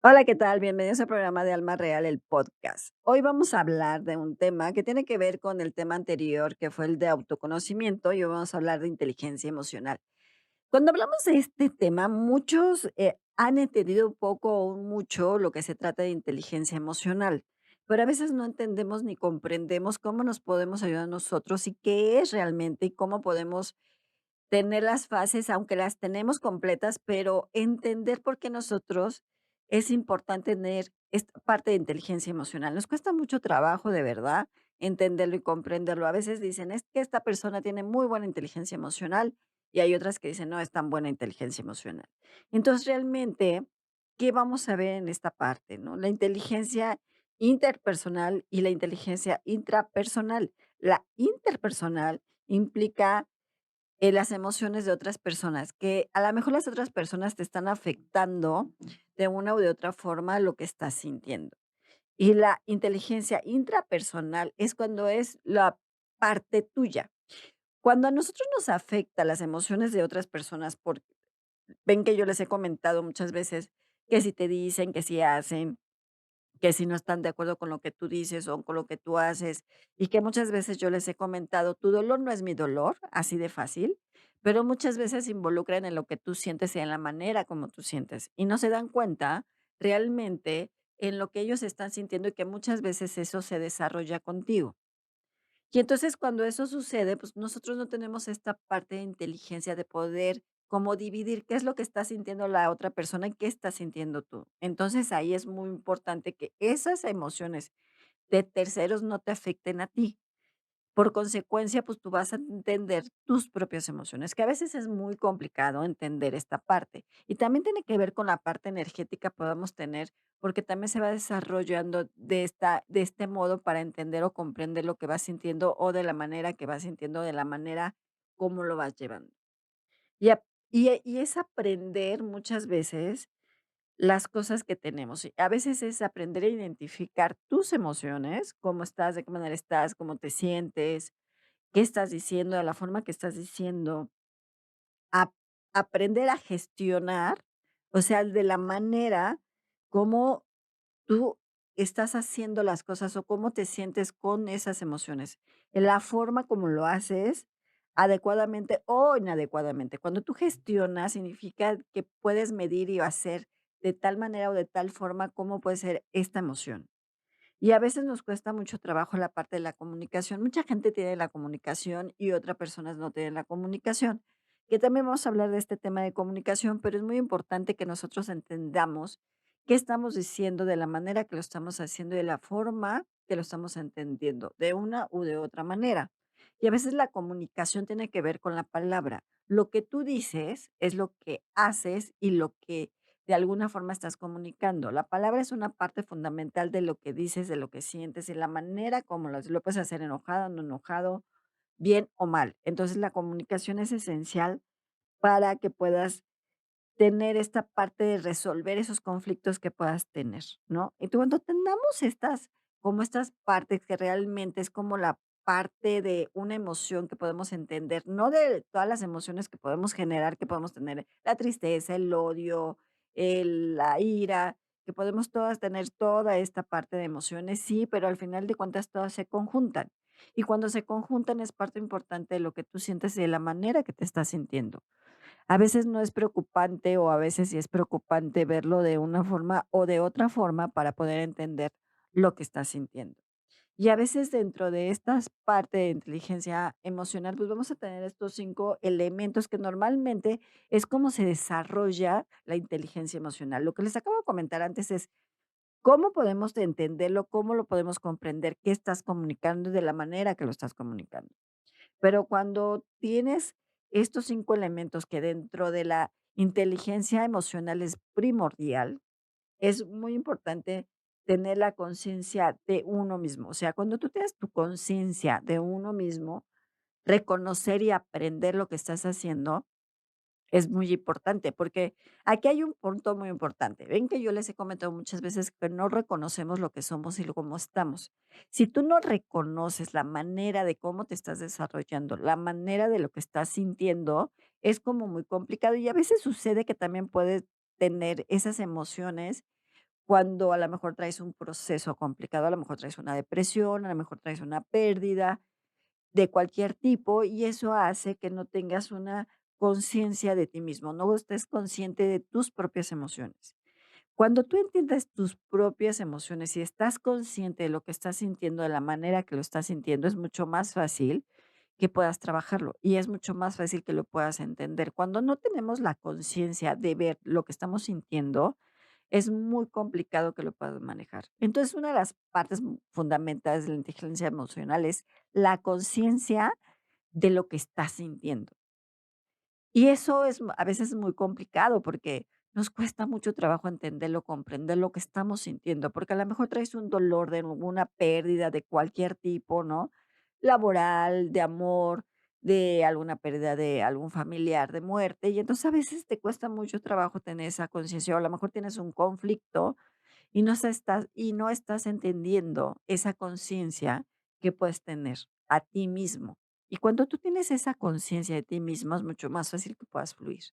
Hola, ¿qué tal? Bienvenidos al programa de Alma Real, el podcast. Hoy vamos a hablar de un tema que tiene que ver con el tema anterior, que fue el de autoconocimiento, y hoy vamos a hablar de inteligencia emocional. Cuando hablamos de este tema, muchos han entendido poco o mucho lo que se trata de inteligencia emocional, pero a veces no entendemos ni comprendemos cómo nos podemos ayudar nosotros y qué es realmente y cómo podemos tener las fases, aunque las tenemos completas, pero entender por qué nosotros es importante tener esta parte de inteligencia emocional. Nos cuesta mucho trabajo, de verdad, entenderlo y comprenderlo. A veces dicen, es que esta persona tiene muy buena inteligencia emocional y hay otras que dicen, no es tan buena inteligencia emocional. Entonces, realmente, ¿qué vamos a ver en esta parte? ¿No? La inteligencia interpersonal y la inteligencia intrapersonal. La interpersonal implica las emociones de otras personas, que a lo mejor las otras personas te están afectando de una u de otra forma lo que estás sintiendo. Y la inteligencia intrapersonal es cuando es la parte tuya. Cuando a nosotros nos afecta las emociones de otras personas, porque ven que yo les he comentado muchas veces que si te dicen, que si hacen, que si no están de acuerdo con lo que tú dices o con lo que tú haces, y que muchas veces yo les he comentado, tu dolor no es mi dolor, así de fácil, pero muchas veces se involucran en lo que tú sientes y en la manera como tú sientes, y no se dan cuenta realmente en lo que ellos están sintiendo y que muchas veces eso se desarrolla contigo. Y entonces, cuando eso sucede, pues, nosotros no tenemos esta parte de inteligencia de poder como dividir qué es lo que está sintiendo la otra persona y qué estás sintiendo tú. Entonces, ahí es muy importante que esas emociones de terceros no te afecten a ti. Por consecuencia, pues, tú vas a entender tus propias emociones, que a veces es muy complicado entender esta parte. Y también tiene que ver con la parte energética que podamos tener, porque también se va desarrollando de este modo para entender o comprender lo que vas sintiendo, o de la manera que vas sintiendo, de la manera como lo vas llevando. Y es aprender muchas veces las cosas que tenemos. Y a veces es aprender a identificar tus emociones, cómo estás, de qué manera estás, cómo te sientes, qué estás diciendo, de la forma que estás diciendo, ap aprender a gestionar, o sea, de la manera como tú estás haciendo las cosas o cómo te sientes con esas emociones, en la forma como lo haces, adecuadamente o inadecuadamente. Cuando tú gestionas, significa que puedes medir y hacer de tal manera o de tal forma cómo puede ser esta emoción. Y a veces nos cuesta mucho trabajo la parte de la comunicación. Mucha gente tiene la comunicación y otras personas no tienen la comunicación. Que también vamos a hablar de este tema de comunicación, pero es muy importante que nosotros entendamos qué estamos diciendo, de la manera que lo estamos haciendo y de la forma que lo estamos entendiendo, de una u de otra manera. Y a veces la comunicación tiene que ver con la palabra. Lo que tú dices es lo que haces y lo que de alguna forma estás comunicando. La palabra es una parte fundamental de lo que dices, de lo que sientes y la manera como lo puedes hacer enojado, no enojado, bien o mal. Entonces, la comunicación es esencial para que puedas tener esta parte de resolver esos conflictos que puedas tener, ¿no? Y cuando tengamos estas partes que realmente es como la parte de una emoción que podemos entender, no de todas las emociones que podemos generar, que podemos tener, la tristeza, el odio, la ira, que podemos todas tener toda esta parte de emociones, sí, pero al final de cuentas todas se conjuntan. Y cuando se conjuntan es parte importante de lo que tú sientes y de la manera que te estás sintiendo. A veces no es preocupante, o a veces sí es preocupante verlo de una forma o de otra forma para poder entender lo que estás sintiendo. Y a veces dentro de estas partes de inteligencia emocional, pues vamos a tener estos 5 elementos que normalmente es como se desarrolla la inteligencia emocional. Lo que les acabo de comentar antes es cómo podemos entenderlo, cómo lo podemos comprender, qué estás comunicando y de la manera que lo estás comunicando. Pero cuando tienes estos 5 elementos que dentro de la inteligencia emocional es primordial, es muy importante tener la conciencia de uno mismo. O sea, cuando tú tienes tu conciencia de uno mismo, reconocer y aprender lo que estás haciendo, es muy importante, porque aquí hay un punto muy importante. Ven que yo les he comentado muchas veces que no reconocemos lo que somos y lo cómo estamos. Si tú no reconoces la manera de cómo te estás desarrollando, la manera de lo que estás sintiendo, es como muy complicado y a veces sucede que también puedes tener esas emociones cuando a lo mejor traes un proceso complicado, a lo mejor traes una depresión, a lo mejor traes una pérdida de cualquier tipo, y eso hace que no tengas una conciencia de ti mismo, no estés consciente de tus propias emociones. Cuando tú entiendes tus propias emociones y estás consciente de lo que estás sintiendo, de la manera que lo estás sintiendo, es mucho más fácil que puedas trabajarlo y es mucho más fácil que lo puedas entender. Cuando no tenemos la conciencia de ver lo que estamos sintiendo, es muy complicado que lo puedas manejar. Entonces, una de las partes fundamentales de la inteligencia emocional es la conciencia de lo que estás sintiendo. Y eso es a veces muy complicado porque nos cuesta mucho trabajo entenderlo, comprender lo que estamos sintiendo, porque a lo mejor traes un dolor de alguna pérdida de cualquier tipo, ¿no? Laboral, de amor, de alguna pérdida de algún familiar, de muerte. Y entonces a veces te cuesta mucho trabajo tener esa conciencia, o a lo mejor tienes un conflicto y no estás entendiendo esa conciencia que puedes tener a ti mismo. Y cuando tú tienes esa conciencia de ti mismo, es mucho más fácil que puedas fluir.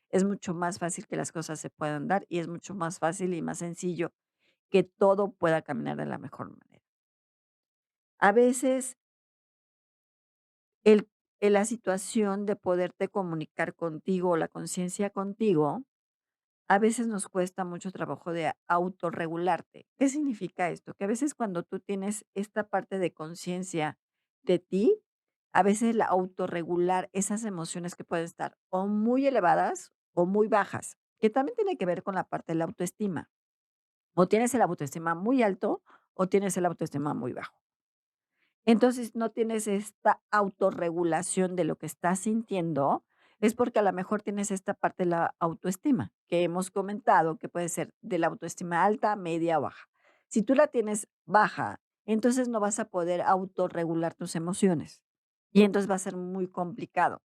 Es mucho más fácil que las cosas se puedan dar y es mucho más fácil y más sencillo que todo pueda caminar de la mejor manera. A veces el, la situación de poderte comunicar contigo, la conciencia contigo, a veces nos cuesta mucho trabajo de autorregularte. ¿Qué significa esto? Que a veces cuando tú tienes esta parte de conciencia de ti, a veces la autorregular esas emociones que pueden estar o muy elevadas o muy bajas, que también tiene que ver con la parte de la autoestima. O tienes el autoestima muy alto o tienes el autoestima muy bajo. Entonces, no tienes esta autorregulación de lo que estás sintiendo, es porque a lo mejor tienes esta parte de la autoestima, que hemos comentado que puede ser de la autoestima alta, media o baja. Si tú la tienes baja, entonces no vas a poder autorregular tus emociones y entonces va a ser muy complicado.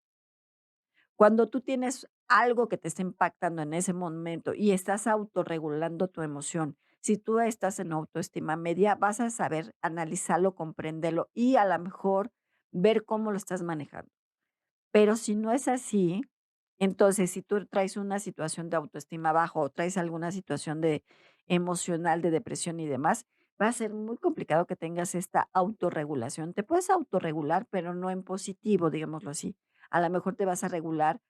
Cuando tú tienes algo que te está impactando en ese momento y estás autorregulando tu emoción, si tú estás en autoestima media, vas a saber analizarlo, comprenderlo y a lo mejor ver cómo lo estás manejando. Pero si no es así, entonces si tú traes una situación de autoestima bajo o traes alguna situación de emocional, de depresión y demás, va a ser muy complicado que tengas esta autorregulación. Te puedes autorregular, pero no en positivo, digámoslo así. A lo mejor te vas a regular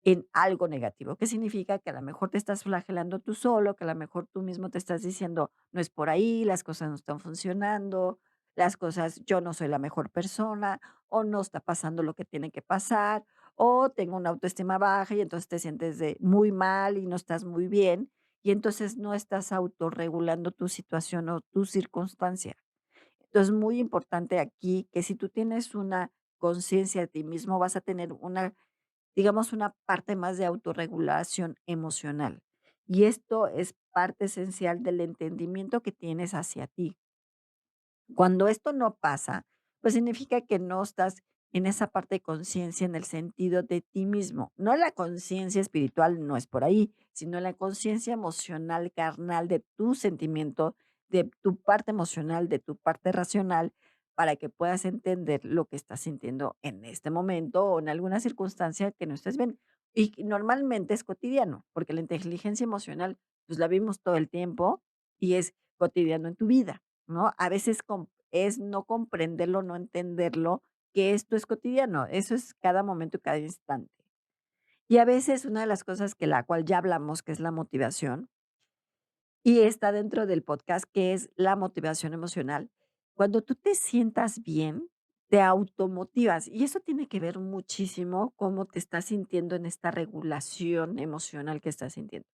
en algo negativo. ¿Qué significa? Que a lo mejor te estás flagelando tú solo, que a lo mejor tú mismo te estás diciendo, no es por ahí, las cosas no están funcionando, las cosas, yo no soy la mejor persona, o no está pasando lo que tiene que pasar, o tengo una autoestima baja y entonces te sientes muy mal y no estás muy bien, y entonces no estás autorregulando tu situación o tu circunstancia. Entonces, muy importante aquí que si tú tienes una conciencia de ti mismo, vas a tener una, digamos, una parte más de autorregulación emocional. Y esto es parte esencial del entendimiento que tienes hacia ti. Cuando esto no pasa, pues significa que no estás en esa parte de conciencia en el sentido de ti mismo. No la conciencia espiritual, no es por ahí, sino la conciencia emocional, carnal, de tu sentimiento, de tu parte emocional, de tu parte racional, para que puedas entender lo que estás sintiendo en este momento o en alguna circunstancia que no estés bien. Y que normalmente es cotidiano, porque la inteligencia emocional, pues la vimos todo el tiempo y es cotidiano en tu vida. ¿No? A veces es no comprenderlo, no entenderlo, que esto es cotidiano, eso es cada momento y cada instante. Y a veces una de las cosas que la cual ya hablamos, que es la motivación, y está dentro del podcast, que es la motivación emocional. Cuando tú te sientas bien, te automotivas, y eso tiene que ver muchísimo cómo te estás sintiendo en esta regulación emocional que estás sintiendo.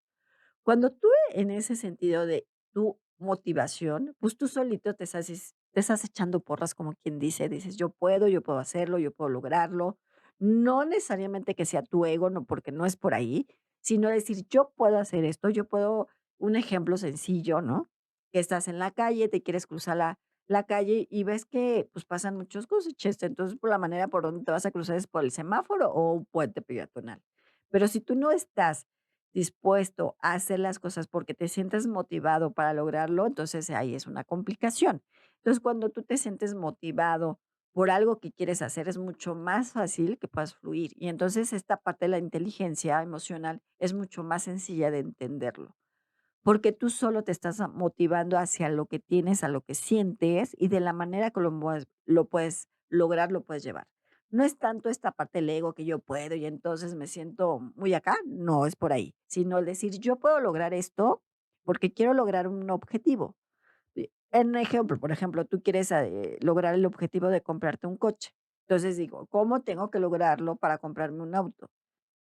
Cuando tú en ese sentido de tu motivación, pues tú solito te estás echando porras, como quien dice, dices: yo puedo hacerlo, yo puedo lograrlo". No necesariamente que sea tu ego, no, porque no es por ahí, sino decir: "Yo puedo hacer esto, yo puedo". Un ejemplo sencillo, ¿no? Que estás en la calle, te quieres cruzar la calle y ves que, pues, pasan muchos coches, entonces, por la manera por donde te vas a cruzar es por el semáforo o un puente peatonal. Pero si tú no estás dispuesto a hacer las cosas porque te sientes motivado para lograrlo, entonces ahí es una complicación. Entonces, cuando tú te sientes motivado por algo que quieres hacer, es mucho más fácil que puedas fluir. Y entonces esta parte de la inteligencia emocional es mucho más sencilla de entenderlo. porque tú solo te estás motivando hacia lo que tienes, a lo que sientes y de la manera que lo puedes lograr, lo puedes llevar. No es tanto esta parte del ego que yo puedo y entonces me siento muy acá, no es por ahí, sino el decir yo puedo lograr esto porque quiero lograr un objetivo. En ejemplo, por ejemplo, tú quieres lograr el objetivo de comprarte un coche. Entonces digo, ¿cómo tengo que lograrlo para comprarme un auto?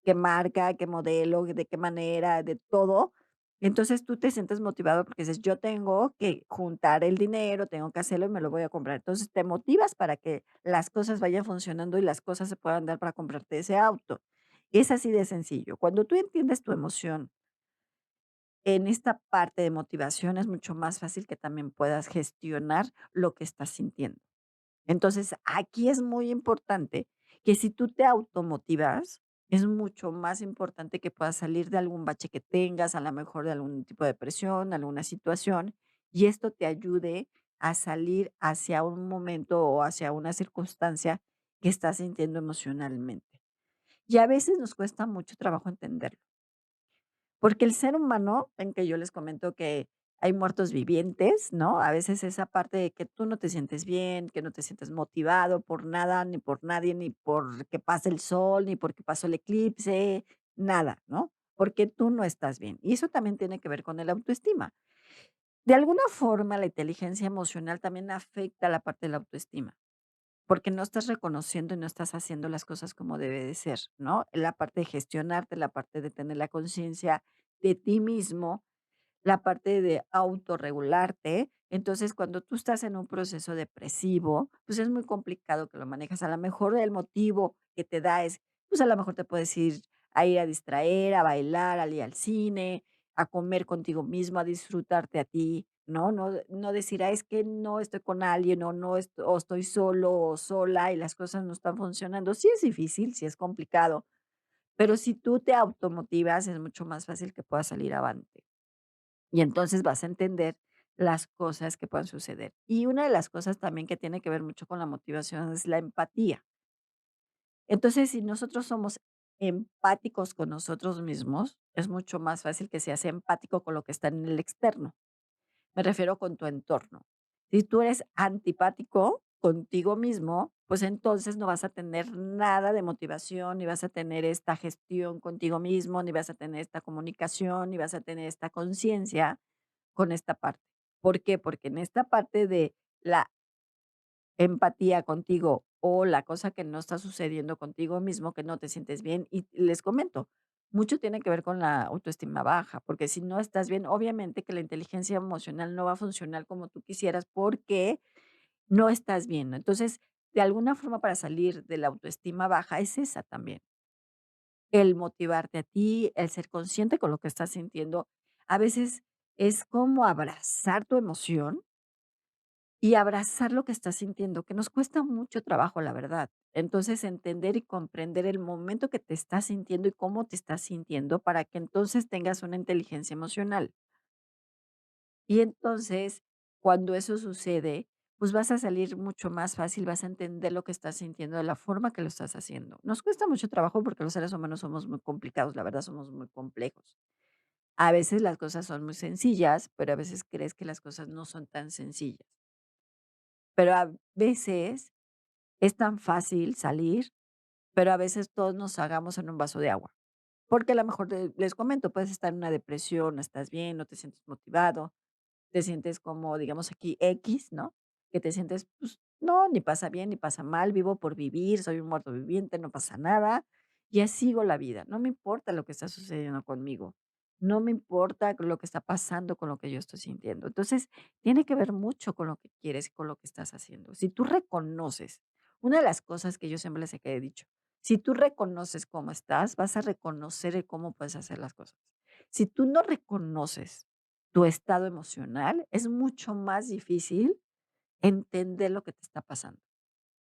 ¿Qué marca, qué modelo, de qué manera, de todo? Entonces tú te sientes motivado porque dices, yo tengo que juntar el dinero, tengo que hacerlo y me lo voy a comprar. Entonces te motivas para que las cosas vayan funcionando y las cosas se puedan dar para comprarte ese auto. Es así de sencillo. Cuando tú entiendes tu emoción en esta parte de motivación, es mucho más fácil que también puedas gestionar lo que estás sintiendo. Entonces, aquí es muy importante que si tú te automotivas, es mucho más importante que puedas salir de algún bache que tengas, a lo mejor de algún tipo de presión, alguna situación, y esto te ayude a salir hacia un momento o hacia una circunstancia que estás sintiendo emocionalmente. Y a veces nos cuesta mucho trabajo entenderlo. Porque el ser humano, en que yo les comento que hay muertos vivientes, ¿no? A veces esa parte de que tú no te sientes bien, que no te sientes motivado por nada, ni por nadie, ni por que pase el sol, ni porque pasó el eclipse, nada, ¿no? Porque tú no estás bien. Y eso también tiene que ver con el autoestima. De alguna forma, la inteligencia emocional también afecta la parte de la autoestima, porque no estás reconociendo y no estás haciendo las cosas como debe de ser, ¿no? La parte de gestionarte, la parte de tener la conciencia de ti mismo, la parte de autorregularte. Entonces, cuando tú estás en un proceso depresivo, pues es muy complicado que lo manejas. A lo mejor el motivo que te da es, pues a lo mejor te puedes ir a ir a distraer, a bailar, a ir al cine, a comer contigo mismo, a disfrutarte a ti, ¿no? No decir, es que no estoy con alguien o no o estoy solo o sola y las cosas no están funcionando. Sí es difícil, sí es complicado, pero si tú te automotivas es mucho más fácil que puedas salir avante. Y entonces vas a entender las cosas que puedan suceder. Y una de las cosas también que tiene que ver mucho con la motivación es la empatía. Entonces, si nosotros somos empáticos con nosotros mismos, es mucho más fácil que seas empático con lo que está en el externo. Me refiero con tu entorno. Si tú eres antipático contigo mismo, pues entonces no vas a tener nada de motivación, ni vas a tener esta gestión contigo mismo, ni vas a tener esta comunicación, ni vas a tener esta conciencia con esta parte. ¿Por qué? Porque en esta parte de la empatía contigo o la cosa que no está sucediendo contigo mismo, que no te sientes bien, y les comento, mucho tiene que ver con la autoestima baja, porque si no estás bien, obviamente que la inteligencia emocional no va a funcionar como tú quisieras porque no estás bien, ¿no? Entonces, de alguna forma para salir de la autoestima baja es esa también, el motivarte a ti, el ser consciente con lo que estás sintiendo. A veces es como abrazar tu emoción y abrazar lo que estás sintiendo, que nos cuesta mucho trabajo, la verdad. Entonces, entender y comprender el momento que te estás sintiendo y cómo te estás sintiendo para que entonces tengas una inteligencia emocional. Y entonces, cuando eso sucede, pues vas a salir mucho más fácil, vas a entender lo que estás sintiendo de la forma que lo estás haciendo. Nos cuesta mucho trabajo porque los seres humanos somos muy complicados, la verdad, somos muy complejos. A veces las cosas son muy sencillas, pero a veces crees que las cosas no son tan sencillas. Pero a veces es tan fácil salir, pero a veces todos nos ahogamos en un vaso de agua. Porque a lo mejor les comento, puedes estar en una depresión, no estás bien, no te sientes motivado, te sientes como, digamos aquí, X, ¿no? Que te sientes, pues, no, ni pasa bien, ni pasa mal, vivo por vivir, soy un muerto viviente, no pasa nada, y así sigo la vida. No me importa lo que está sucediendo conmigo. No me importa lo que está pasando con lo que yo estoy sintiendo. Entonces, tiene que ver mucho con lo que quieres y con lo que estás haciendo. Si tú reconoces, una de las cosas que yo siempre les he dicho, si tú reconoces cómo estás, vas a reconocer el cómo puedes hacer las cosas. Si tú no reconoces tu estado emocional, es mucho más difícil entender lo que te está pasando,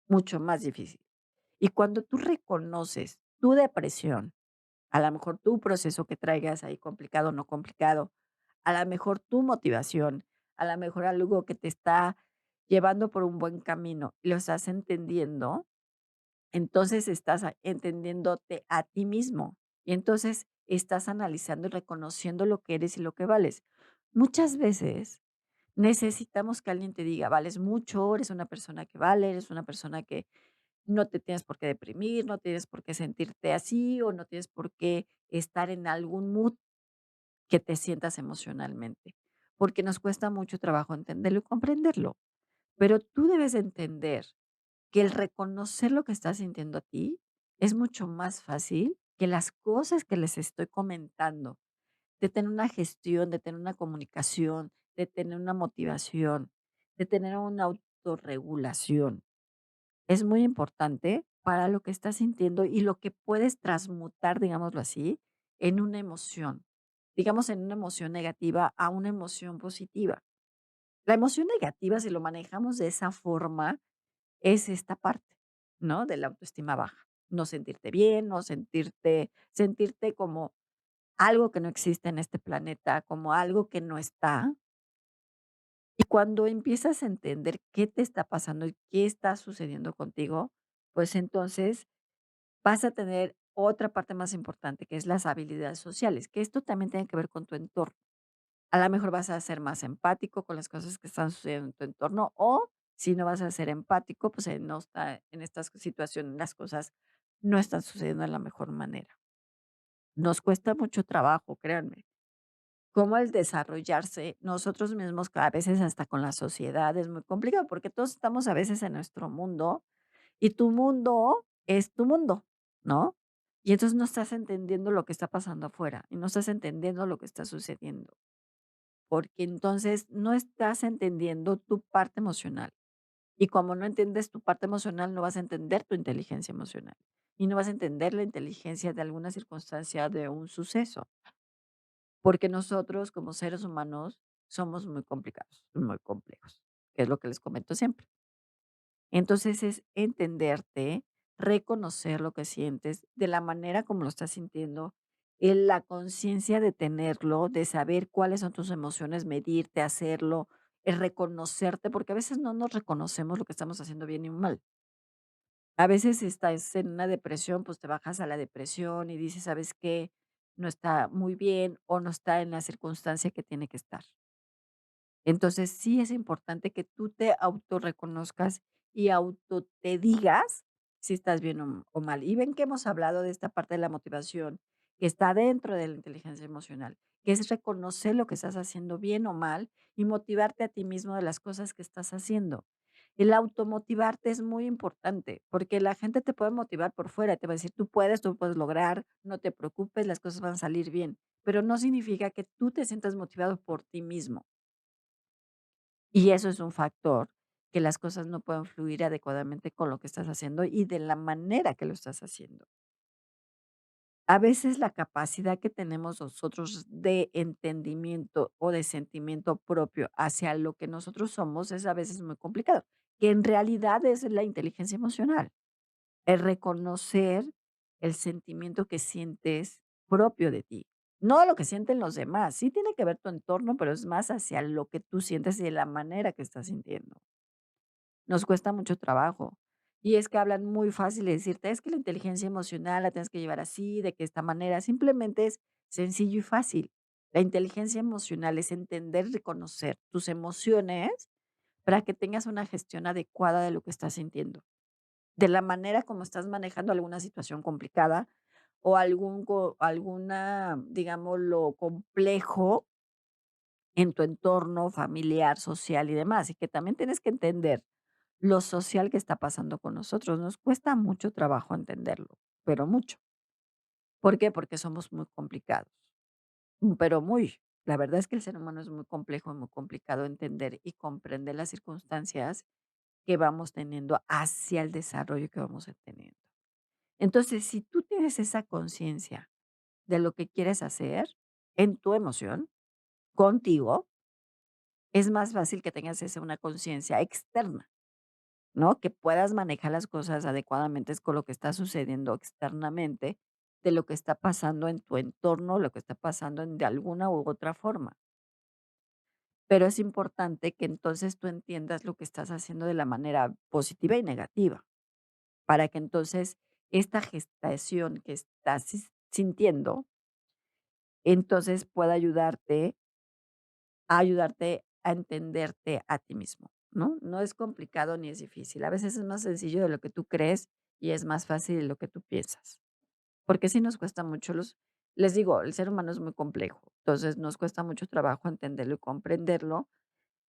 mucho más difícil. Y cuando tú reconoces tu depresión, a lo mejor tu proceso que traigas ahí complicado o no complicado, a lo mejor tu motivación, a lo mejor algo que te está llevando por un buen camino, y lo estás entendiendo, entonces estás entendiéndote a ti mismo y entonces estás analizando y reconociendo lo que eres y lo que vales. Muchas veces necesitamos que alguien te diga: "Vales mucho, eres una persona que vale, eres una persona que no te tienes por qué deprimir, no tienes por qué sentirte así, o no tienes por qué estar en algún mood que te sientas emocionalmente", porque nos cuesta mucho trabajo entenderlo y comprenderlo. Pero tú debes de entender que el reconocer lo que estás sintiendo a ti es mucho más fácil que las cosas que les estoy comentando, de tener una gestión, de tener una comunicación, de tener una motivación, de tener una autorregulación. Es muy importante para lo que estás sintiendo y lo que puedes transmutar, digámoslo así, en una emoción. Digamos, en una emoción negativa a una emoción positiva. La emoción negativa, si lo manejamos de esa forma, es esta parte, ¿no? De la autoestima baja. No sentirte bien, no sentirte como algo que no existe en este planeta, como algo que no está. Y cuando empiezas a entender qué te está pasando y qué está sucediendo contigo, pues entonces vas a tener otra parte más importante, que es las habilidades sociales, que esto también tiene que ver con tu entorno. A lo mejor vas a ser más empático con las cosas que están sucediendo en tu entorno, o si no vas a ser empático, pues, no está en estas situaciones, las cosas no están sucediendo de la mejor manera. Nos cuesta mucho trabajo, créanme. Cómo el desarrollarse nosotros mismos, que a veces hasta con la sociedad es muy complicado, porque todos estamos a veces en nuestro mundo, y tu mundo es tu mundo, ¿no? Y entonces no estás entendiendo lo que está pasando afuera, y no estás entendiendo lo que está sucediendo, porque entonces no estás entendiendo tu parte emocional. Y como no entiendes tu parte emocional, no vas a entender tu inteligencia emocional, y no vas a entender la inteligencia de alguna circunstancia, de un suceso. Porque nosotros, como seres humanos, somos muy complicados, muy complejos, que es lo que les comento siempre. Entonces, es entenderte, reconocer lo que sientes de la manera como lo estás sintiendo, la conciencia de tenerlo, de saber cuáles son tus emociones, medirte, hacerlo, el reconocerte, porque a veces no nos reconocemos lo que estamos haciendo bien y mal. A veces estás en una depresión, pues te bajas a la depresión y dices: "¿Sabes qué? No está muy bien o no está en la circunstancia que tiene que estar". Entonces, sí es importante que tú te autorreconozcas y auto te digas si estás bien o mal. Y ven que hemos hablado de esta parte de la motivación, que está dentro de la inteligencia emocional, que es reconocer lo que estás haciendo bien o mal y motivarte a ti mismo de las cosas que estás haciendo. El automotivarte es muy importante, porque la gente te puede motivar por fuera, te va a decir: tú puedes lograr, no te preocupes, las cosas van a salir bien", pero no significa que tú te sientas motivado por ti mismo. Y eso es un factor que las cosas no pueden fluir adecuadamente con lo que estás haciendo y de la manera que lo estás haciendo. A veces la capacidad que tenemos nosotros de entendimiento o de sentimiento propio hacia lo que nosotros somos es a veces muy complicado, que en realidad es la inteligencia emocional, el reconocer el sentimiento que sientes propio de ti, no lo que sienten los demás. Sí tiene que ver tu entorno, pero es más hacia lo que tú sientes y de la manera que estás sintiendo. Nos cuesta mucho trabajo. Y es que hablan muy fácil de decirte: "Es que la inteligencia emocional la tienes que llevar así, de que esta manera". Simplemente es sencillo y fácil. La inteligencia emocional es entender y reconocer tus emociones para que tengas una gestión adecuada de lo que estás sintiendo, de la manera como estás manejando alguna situación complicada o alguna, digámoslo, complejo en tu entorno familiar, social y demás, y que también tienes que entender lo social que está pasando con nosotros. Nos cuesta mucho trabajo entenderlo, pero mucho. ¿Por qué? Porque somos muy complicados, pero muy. La verdad es que el ser humano es muy complejo y muy complicado entender y comprender las circunstancias que vamos teniendo hacia el desarrollo que vamos teniendo. Entonces, si tú tienes esa conciencia de lo que quieres hacer en tu emoción, contigo, es más fácil que tengas esa una conciencia externa. ¿No? Que puedas manejar las cosas adecuadamente es con lo que está sucediendo externamente, de lo que está pasando en tu entorno, lo que está pasando de alguna u otra forma. Pero es importante que entonces tú entiendas lo que estás haciendo de la manera positiva y negativa, para que entonces esta gestación que estás sintiendo, entonces pueda ayudarte a ayudarte a entenderte a ti mismo, ¿no? No es complicado ni es difícil. A veces es más sencillo de lo que tú crees y es más fácil de lo que tú piensas. Porque sí nos cuesta mucho les digo, el ser humano es muy complejo, entonces nos cuesta mucho trabajo entenderlo y comprenderlo,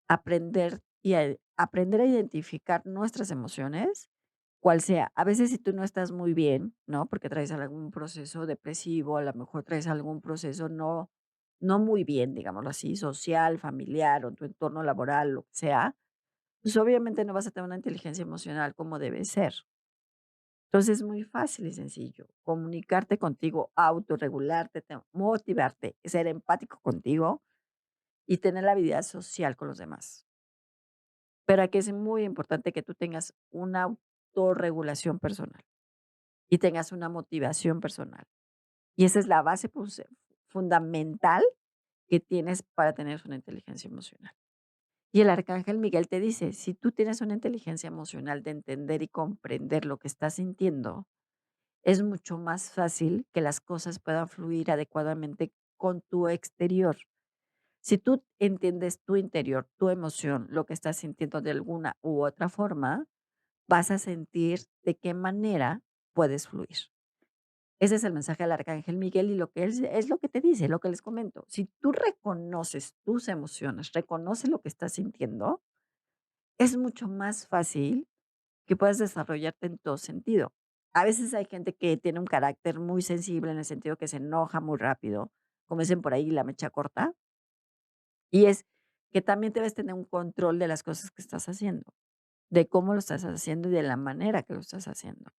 aprender a identificar nuestras emociones, cual sea. A veces, si tú no estás muy bien, ¿no? Porque traes algún proceso depresivo, a lo mejor traes algún proceso no muy bien, digámoslo así, social, familiar o tu entorno laboral, lo que sea, pues, obviamente no vas a tener una inteligencia emocional como debe ser. Entonces, es muy fácil y sencillo comunicarte contigo, autorregularte, motivarte, ser empático contigo y tener la habilidad social con los demás. Pero aquí es muy importante que tú tengas una autorregulación personal y tengas una motivación personal. Y esa es la base fundamental que tienes para tener una inteligencia emocional. Y el arcángel Miguel te dice, si tú tienes una inteligencia emocional de entender y comprender lo que estás sintiendo, es mucho más fácil que las cosas puedan fluir adecuadamente con tu exterior. Si tú entiendes tu interior, tu emoción, lo que estás sintiendo de alguna u otra forma, vas a sentir de qué manera puedes fluir. Ese es el mensaje del arcángel Miguel y lo que él es lo que te dice, lo que les comento. Si tú reconoces tus emociones, reconoces lo que estás sintiendo, es mucho más fácil que puedas desarrollarte en todo sentido. A veces hay gente que tiene un carácter muy sensible en el sentido que se enoja muy rápido, como dicen por ahí, la mecha corta, y es que también debes tener un control de las cosas que estás haciendo, de cómo lo estás haciendo y de la manera que lo estás haciendo.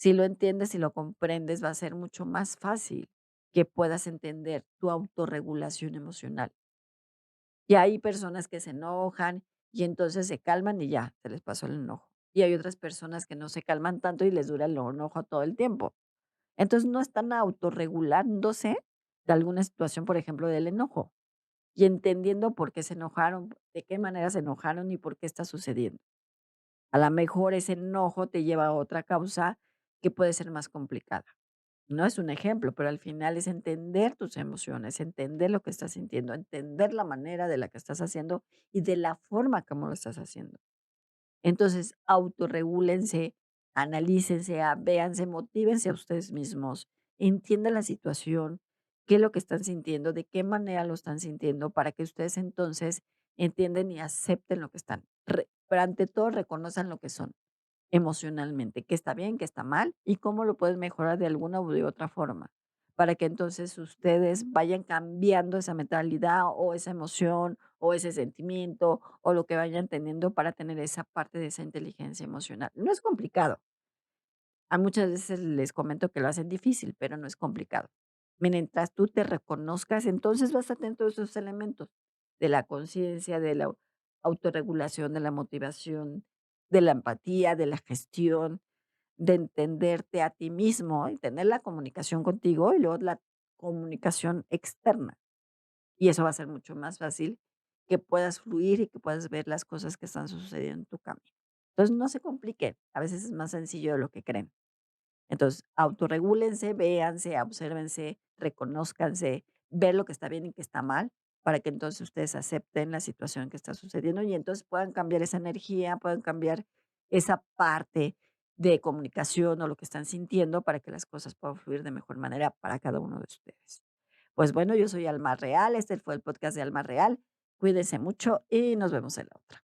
Si lo entiendes y lo comprendes, va a ser mucho más fácil que puedas entender tu autorregulación emocional. Y hay personas que se enojan y entonces se calman y ya, se les pasó el enojo. Y hay otras personas que no se calman tanto y les dura el enojo todo el tiempo. Entonces no están autorregulándose de alguna situación, por ejemplo, del enojo y entendiendo por qué se enojaron, de qué manera se enojaron y por qué está sucediendo. A lo mejor ese enojo te lleva a otra causa que puede ser más complicada. No es un ejemplo, pero al final es entender tus emociones, entender lo que estás sintiendo, entender la manera de la que estás haciendo y de la forma como lo estás haciendo. Entonces, autorregúlense, analícense, véanse, motívense a ustedes mismos, entiendan la situación, qué es lo que están sintiendo, de qué manera lo están sintiendo, para que ustedes entonces entiendan y acepten lo que están. Pero ante todo, reconozcan lo que son emocionalmente, qué está bien, qué está mal y cómo lo puedes mejorar de alguna u de otra forma, para que entonces ustedes vayan cambiando esa mentalidad o esa emoción o ese sentimiento o lo que vayan teniendo para tener esa parte de esa inteligencia emocional. No es complicado. A muchas veces les comento que lo hacen difícil, pero no es complicado. Mientras tú te reconozcas, entonces vas a tener todos esos elementos de la conciencia, de la autorregulación, de la motivación, de la empatía, de la gestión, de entenderte a ti mismo y tener la comunicación contigo y luego la comunicación externa. Y eso va a ser mucho más fácil que puedas fluir y que puedas ver las cosas que están sucediendo en tu camino. Entonces, no se compliquen, a veces es más sencillo de lo que creen. Entonces, autorregúlense, véanse, obsérvense, reconózcanse, ver lo que está bien y que está mal, para que entonces ustedes acepten la situación que está sucediendo y entonces puedan cambiar esa energía, puedan cambiar esa parte de comunicación o lo que están sintiendo para que las cosas puedan fluir de mejor manera para cada uno de ustedes. Pues bueno, yo soy Alma Real, este fue el podcast de Alma Real. Cuídense mucho y nos vemos en la otra.